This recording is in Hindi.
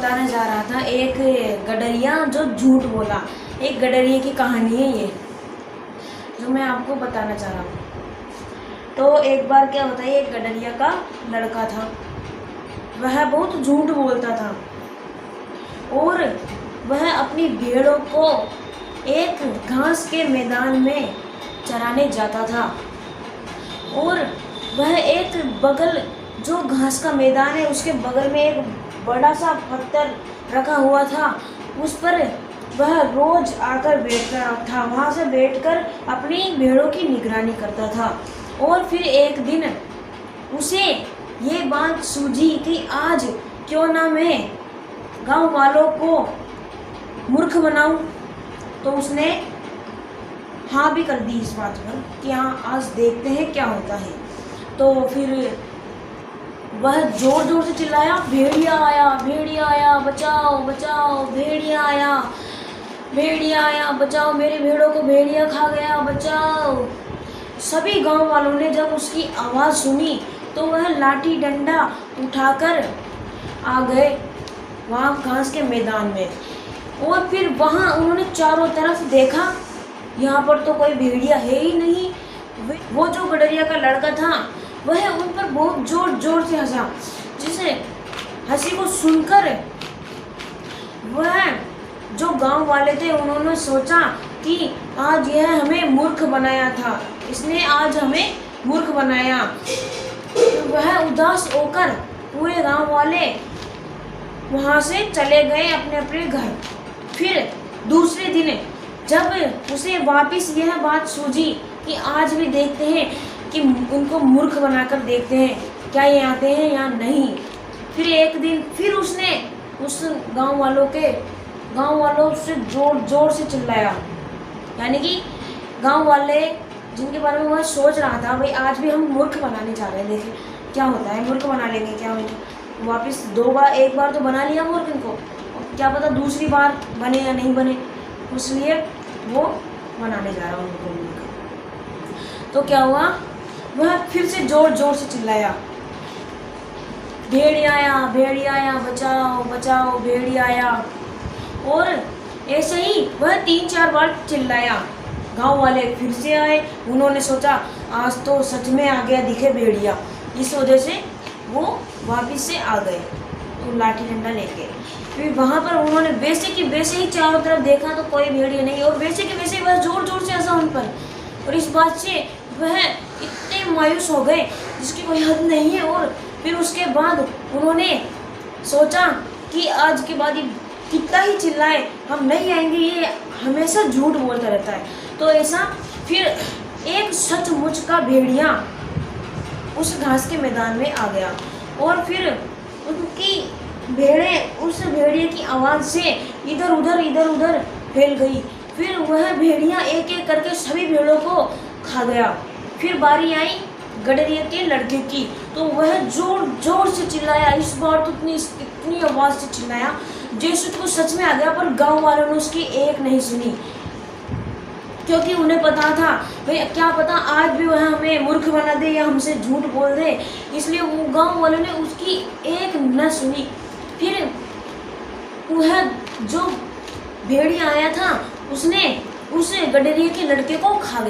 बताने जा रहा था एक गडरिया जो झूठ बोला। एक गडरिये की कहानी है ये, जो मैं आपको बताना चाह रहा हूँ। तो एक बार क्या होता है, एक गडरिया का लड़का था। वह बहुत झूठ बोलता था और वह अपनी भेड़ों को एक घास के मैदान में चराने जाता था। और वह एक बगल, जो घास का मैदान है उसके बगल में एक बड़ा सा पत्थर रखा हुआ था। उस पर वह रोज आकर बैठता था, वहाँ से बैठकर अपनी भेड़ों की निगरानी करता था। और फिर एक दिन उसे ये बात सूझी कि आज क्यों ना मैं गांव वालों को मूर्ख बनाऊं। तो उसने हाँ भी कर दी इस बात पर कि हाँ, आज देखते हैं क्या होता है। तो फिर वह जोर जोर से चिल्लाया, भेड़िया आया, भेड़िया आया, बचाओ बचाओ, भेड़िया आया, भेड़िया आया, बचाओ, मेरे भेड़ों को भेड़िया खा गया, बचाओ। सभी गांव वालों ने जब उसकी आवाज़ सुनी तो वह लाठी डंडा उठाकर आ गए वहाँ घास के मैदान में। और फिर वहाँ उन्होंने चारों तरफ देखा, यहाँ पर तो कोई भेड़िया है ही नहीं। वो जो गडरिया का लड़का था वह उन पर बहुत जोर जोर से हंसा, जिसे हंसी को सुनकर वह जो गांव वाले थे उन्होंने सोचा कि आज यह हमें मूर्ख बनाया था, इसने आज हमें मूर्ख बनाया। तो वह उदास होकर पूरे गांव वाले वहाँ से चले गए अपने अपने घर। फिर दूसरे दिन जब उसे वापस यह बात सूझी कि आज भी देखते हैं कि उनको मूर्ख बनाकर देखते हैं क्या ये आते हैं या नहीं। फिर एक दिन फिर उसने उस गांव वालों से जोर जोर से चिल्लाया, यानी कि गांव वाले जिनके बारे में वह सोच रहा था, भाई आज भी हम मूर्ख बनाने जा रहे हैं, देखिए क्या होता है, मूर्ख बना लेंगे क्या होगा। वापस एक बार तो बना लिया मूर्ख इनको, क्या पता दूसरी बार बने या नहीं बने, इसलिए वो बनाने जा रहा उनको मूर्ख। तो क्या हुआ, वह फिर से जोर जोर से चिल्लाया, भेड़िया आया, भेड़िया आया, बचाओ बचाओ, भेड़िया आया। और ऐसे ही वह 3-4 बार चिल्लाया। गांव वाले फिर से आए, उन्होंने सोचा आज तो सच में आ गया दिखे भेड़िया, इस वजह से वो वापस से आ गए तो लाठी डंडा लेके। फिर वहाँ पर उन्होंने वैसे कि वैसे ही चारों तरफ देखा तो कोई भेड़िया नहीं, और वैसे कि वैसे वह जोर जोर से हंसा उन पर। और इस बात से वह इतने मायूस हो गए जिसकी कोई हद नहीं है। और फिर उसके बाद उन्होंने सोचा कि आज के बाद ये कितना ही चिल्लाए हम नहीं आएंगे, ये हमेशा झूठ बोलता रहता है। तो ऐसा फिर एक सचमुच का भेड़िया उस घास के मैदान में आ गया और फिर उनकी भेड़ें उस भेड़िए की आवाज़ से इधर उधर फैल गई। फिर वह भेड़िया एक एक करके सभी भेड़ों को खा गया। फिर बारी आई गडरिया के लड़के की, तो वह जोर जोर से चिल्लाया। इस बार तो इतनी आवाज़ से चिल्लाया जैसे उसको सच में आ गया, पर गांव वालों ने उसकी एक नहीं सुनी, क्योंकि उन्हें पता था भाई क्या पता आज भी वह हमें मूर्ख बना दे या हमसे झूठ बोल दे, इसलिए वो गांव वालों ने उसकी एक न सुनी। फिर वह जो भेड़िया आया था उसने उस गडरिया के लड़के को खा गया।